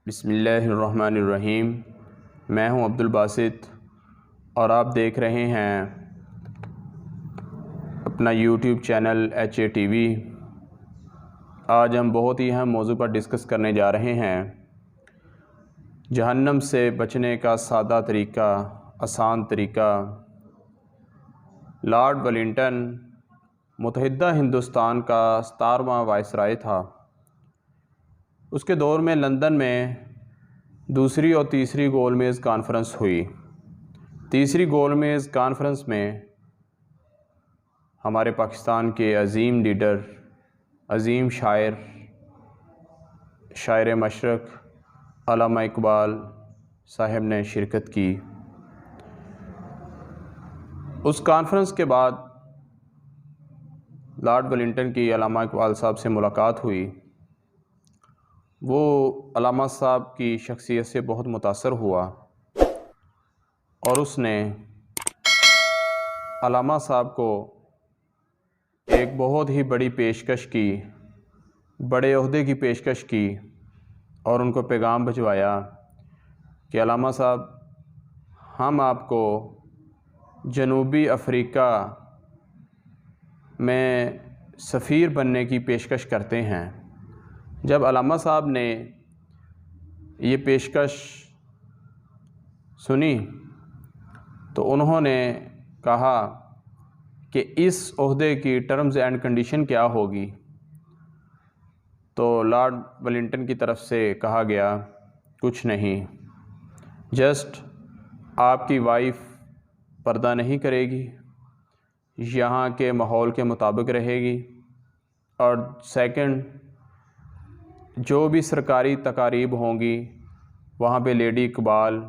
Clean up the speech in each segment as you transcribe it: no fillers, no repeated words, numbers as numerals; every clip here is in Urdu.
بسم اللہ الرحمن الرحیم۔ میں ہوں عبدالباسط اور آپ دیکھ رہے ہیں اپنا یوٹیوب چینل HATV۔ آج ہم بہت ہی اہم موضوع پر ڈسکس کرنے جا رہے ہیں، جہنم سے بچنے کا سادہ طریقہ، آسان طریقہ۔ لارڈ ویلنگٹن متحدہ ہندوستان کا 17واں وائسرائے تھا۔ اس کے دور میں لندن میں دوسری اور تیسری گول میز کانفرنس ہوئی۔ تیسری گول میز کانفرنس میں ہمارے پاکستان کے عظیم لیڈر، عظیم شاعر مشرق علامہ اقبال صاحب نے شرکت کی۔ اس کانفرنس کے بعد لارڈ ویلنگٹن کی علامہ اقبال صاحب سے ملاقات ہوئی۔ وہ علامہ صاحب کی شخصیت سے بہت متاثر ہوا اور اس نے علامہ صاحب کو ایک بہت ہی بڑی پیشکش کی، بڑے عہدے کی پیشکش کی اور ان کو پیغام بھجوایا کہ علامہ صاحب، ہم آپ کو جنوبی افریقہ میں سفیر بننے کی پیشکش کرتے ہیں۔ جب علامہ صاحب نے یہ پیشکش سنی تو انہوں نے کہا کہ اس عہدے کی ٹرمز اینڈ کنڈیشن کیا ہوگی؟ تو لارڈ ویلنگٹن کی طرف سے کہا گیا، کچھ نہیں، جسٹ آپ کی وائف پردہ نہیں کرے گی، یہاں کے ماحول کے مطابق رہے گی، اور سیکنڈ، جو بھی سرکاری تقاریب ہوں گی وہاں پہ لیڈی اقبال،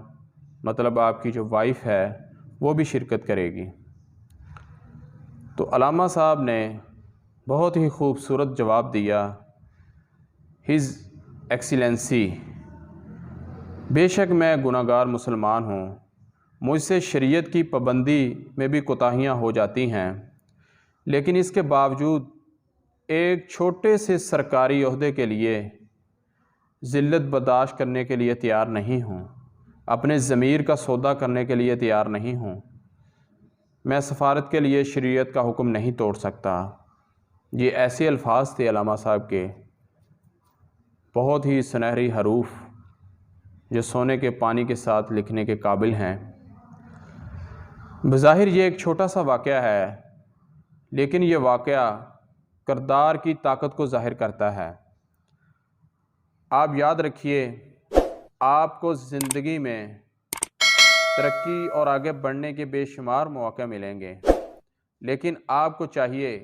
مطلب آپ کی جو وائف ہے، وہ بھی شرکت کرے گی۔ تو علامہ صاحب نے بہت ہی خوبصورت جواب دیا، ہز ایکسیلنسی، بے شک میں گناہ گار مسلمان ہوں، مجھ سے شریعت کی پابندی میں بھی کوتاہیاں ہو جاتی ہیں، لیکن اس کے باوجود ایک چھوٹے سے سرکاری عہدے کے لیے ذلت برداشت کرنے کے لیے تیار نہیں ہوں، اپنے ضمیر کا سودا کرنے کے لیے تیار نہیں ہوں۔ میں سفارت کے لیے شریعت کا حکم نہیں توڑ سکتا۔ یہ ایسے الفاظ تھے علامہ صاحب کے، بہت ہی سنہری حروف جو سونے کے پانی کے ساتھ لکھنے کے قابل ہیں۔ بظاہر یہ ایک چھوٹا سا واقعہ ہے، لیکن یہ واقعہ کردار کی طاقت کو ظاہر کرتا ہے۔ آپ یاد رکھیے، آپ کو زندگی میں ترقی اور آگے بڑھنے کے بے شمار مواقع ملیں گے، لیکن آپ کو چاہیے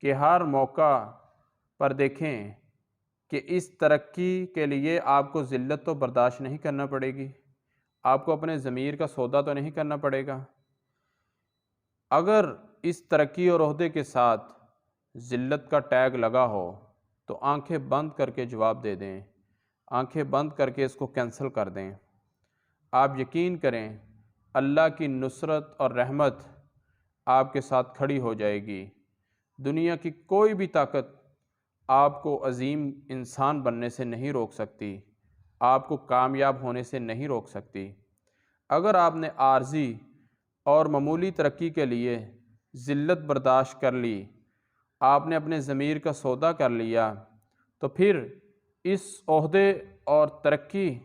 کہ ہر موقع پر دیکھیں کہ اس ترقی کے لیے آپ کو ذلت تو برداشت نہیں کرنا پڑے گی، آپ کو اپنے ضمیر کا سودا تو نہیں کرنا پڑے گا۔ اگر اس ترقی اور عہدے کے ساتھ ذلت کا ٹیگ لگا ہو تو آنکھیں بند کر کے جواب دے دیں، آنکھیں بند کر کے اس کو کینسل کر دیں۔ آپ یقین کریں، اللہ کی نصرت اور رحمت آپ کے ساتھ کھڑی ہو جائے گی۔ دنیا کی کوئی بھی طاقت آپ کو عظیم انسان بننے سے نہیں روک سکتی، آپ کو کامیاب ہونے سے نہیں روک سکتی۔ اگر آپ نے عارضی اور معمولی ترقی کے لیے ذلت برداشت کر لی، آپ نے اپنے ضمیر کا سودا کر لیا، تو پھر اس عہدے اور ترقی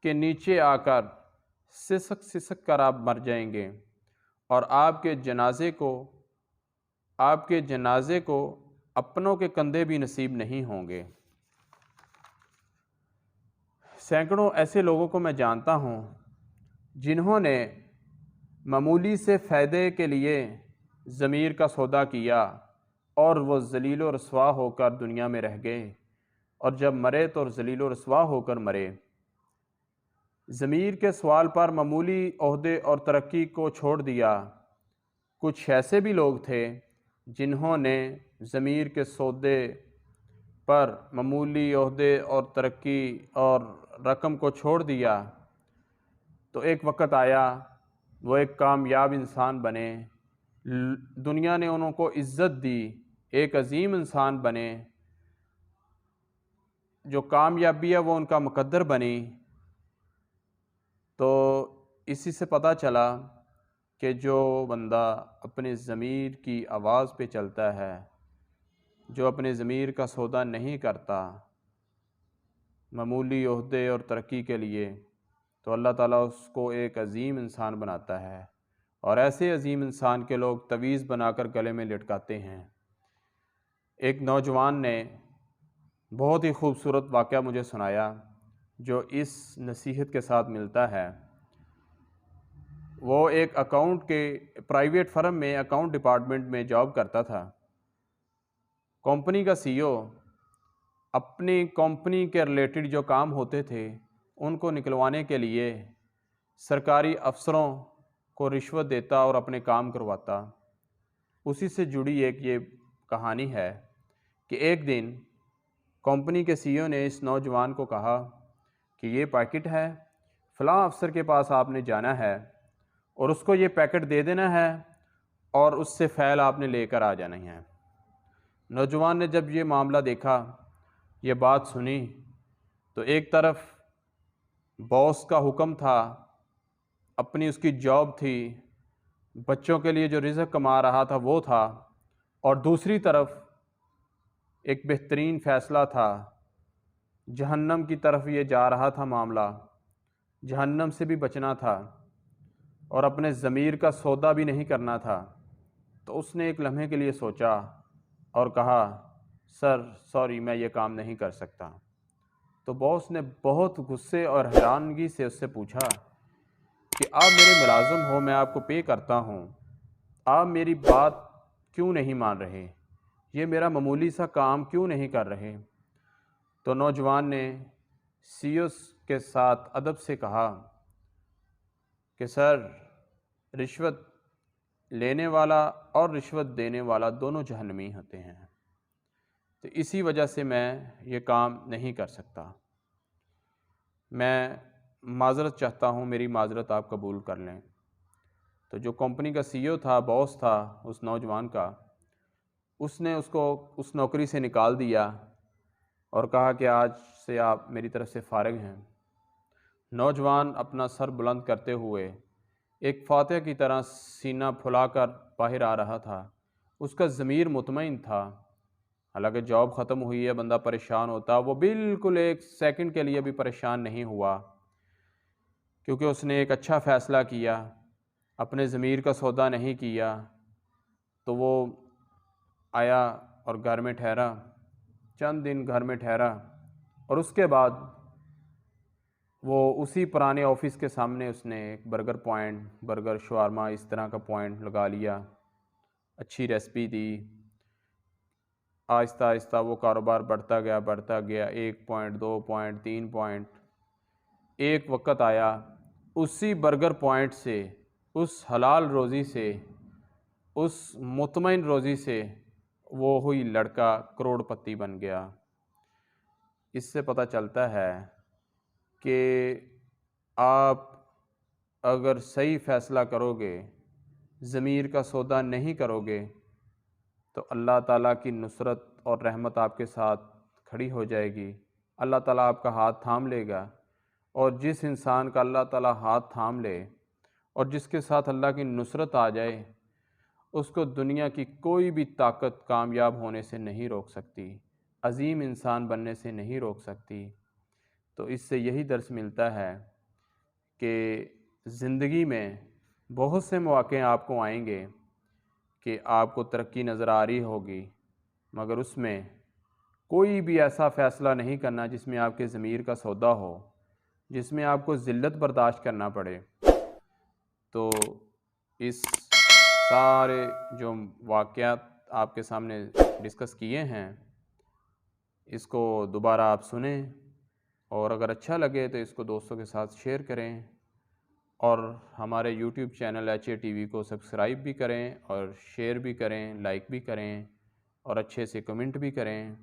کے نیچے آ کر سسک کر آپ مر جائیں گے، اور آپ کے جنازے کو اپنوں کے کندھے بھی نصیب نہیں ہوں گے۔ سینکڑوں ایسے لوگوں کو میں جانتا ہوں جنہوں نے معمولی سے فائدے کے لیے ضمیر کا سودا کیا اور وہ ذلیل و رسوا ہو کر دنیا میں رہ گئے، اور جب مرے تو ذلیل و رسوا ہو کر مرے۔ ضمیر کے سوال پر معمولی عہدے اور ترقی کو چھوڑ دیا۔ کچھ ایسے بھی لوگ تھے جنہوں نے ضمیر کے سودے پر معمولی عہدے اور ترقی اور رقم کو چھوڑ دیا، تو ایک وقت آیا وہ ایک کامیاب انسان بنے، دنیا نے انہوں کو عزت دی، ایک عظیم انسان بنے، جو کامیابی ہے وہ ان کا مقدر بنی، تو اسی سے پتہ چلا کہ جو بندہ اپنے ضمیر کی آواز پہ چلتا ہے، جو اپنے ضمیر کا سودا نہیں کرتا معمولی عہدے اور ترقی کے لیے، تو اللہ تعالیٰ اس کو ایک عظیم انسان بناتا ہے، اور ایسے عظیم انسان کے لوگ تویز بنا کر گلے میں لٹکاتے ہیں۔ ایک نوجوان نے بہت ہی خوبصورت واقعہ مجھے سنایا جو اس نصیحت کے ساتھ ملتا ہے۔ وہ ایک اکاؤنٹ کے پرائیویٹ فرم میں اکاؤنٹ ڈپارٹمنٹ میں جاب کرتا تھا۔ کمپنی کا سی او اپنی کمپنی کے ریلیٹڈ جو کام ہوتے تھے ان کو نکلوانے کے لیے سرکاری افسروں کو رشوت دیتا اور اپنے کام کرواتا۔ اسی سے جڑی ایک یہ کہانی ہے کہ ایک دن کمپنی کے سی او نے اس نوجوان کو کہا کہ یہ پیکٹ ہے، فلاں افسر کے پاس آپ نے جانا ہے اور اس کو یہ پیکٹ دے دینا ہے اور اس سے فائل آپ نے لے کر آ جانا ہے۔ نوجوان نے جب یہ معاملہ دیکھا، یہ بات سنی، تو ایک طرف باس کا حکم تھا، اپنی اس کی جاب تھی، بچوں کے لیے جو رزق کما رہا تھا وہ تھا، اور دوسری طرف ایک بہترین فیصلہ تھا، جہنم کی طرف یہ جا رہا تھا معاملہ، جہنم سے بھی بچنا تھا اور اپنے ضمیر کا سودا بھی نہیں کرنا تھا۔ تو اس نے ایک لمحے کے لیے سوچا اور کہا، سر سوری، میں یہ کام نہیں کر سکتا۔ تو باس نے بہت غصے اور حیرانگی سے اس سے پوچھا کہ آپ میرے ملازم ہو، میں آپ کو پے کرتا ہوں، آپ میری بات کیوں نہیں مان رہے؟ یہ میرا معمولی سا کام کیوں نہیں کر رہے؟ تو نوجوان نے سی او کے ساتھ ادب سے کہا کہ سر، رشوت لینے والا اور رشوت دینے والا دونوں جہنمی ہوتے ہیں، تو اسی وجہ سے میں یہ کام نہیں کر سکتا۔ میں معذرت چاہتا ہوں، میری معذرت آپ قبول کر لیں۔ تو جو کمپنی کا سی او تھا، باس تھا اس نوجوان کا، اس نے اس کو اس نوکری سے نکال دیا اور کہا کہ آج سے آپ میری طرف سے فارغ ہیں۔ نوجوان اپنا سر بلند کرتے ہوئے ایک فاتح کی طرح سینہ پھلا کر باہر آ رہا تھا۔ اس کا ضمیر مطمئن تھا، حالانکہ جاب ختم ہوئی ہے، بندہ پریشان ہوتا، وہ بالکل ایک سیکنڈ کے لیے بھی پریشان نہیں ہوا، کیونکہ اس نے ایک اچھا فیصلہ کیا، اپنے ضمیر کا سودا نہیں کیا۔ تو وہ آیا اور گھر میں ٹھہرا، چند دن گھر میں ٹھہرا، اور اس کے بعد وہ اسی پرانے آفس کے سامنے اس نے ایک برگر پوائنٹ، برگر شاورما اس طرح کا پوائنٹ لگا لیا، اچھی ریسپی دی۔ آہستہ آہستہ وہ کاروبار بڑھتا گیا، 1 پوائنٹ، 2 پوائنٹ، 3 پوائنٹ۔ ایک وقت آیا، اسی برگر پوائنٹ سے، اس حلال روزی سے، اس مطمئن روزی سے وہ ہوئی لڑکا کروڑ پتی بن گیا۔ اس سے پتہ چلتا ہے کہ آپ اگر صحیح فیصلہ کرو گے، ضمیر کا سودا نہیں کرو گے، تو اللہ تعالیٰ کی نصرت اور رحمت آپ کے ساتھ کھڑی ہو جائے گی۔ اللہ تعالیٰ آپ کا ہاتھ تھام لے گا، اور جس انسان کا اللہ تعالیٰ ہاتھ تھام لے اور جس کے ساتھ اللہ کی نصرت آ جائے، اس کو دنیا کی کوئی بھی طاقت کامیاب ہونے سے نہیں روک سکتی، عظیم انسان بننے سے نہیں روک سکتی۔ تو اس سے یہی درس ملتا ہے کہ زندگی میں بہت سے مواقع آپ کو آئیں گے کہ آپ کو ترقی نظر آ رہی ہوگی، مگر اس میں کوئی بھی ایسا فیصلہ نہیں کرنا جس میں آپ کے ضمیر کا سودا ہو، جس میں آپ کو ذلت برداشت کرنا پڑے۔ تو اس سارے جو واقعات آپ کے سامنے ڈسکس کیے ہیں، اس کو دوبارہ آپ سنیں، اور اگر اچھا لگے تو اس کو دوستوں کے ساتھ شیئر کریں، اور ہمارے یوٹیوب چینل HA TV کو سبسکرائب بھی کریں، اور شیئر بھی کریں، لائک بھی کریں، اور اچھے سے کمنٹ بھی کریں۔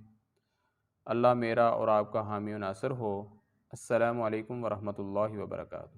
اللہ میرا اور آپ کا حامی و ناصر ہو۔ السلام علیکم ورحمۃ اللہ وبرکاتہ۔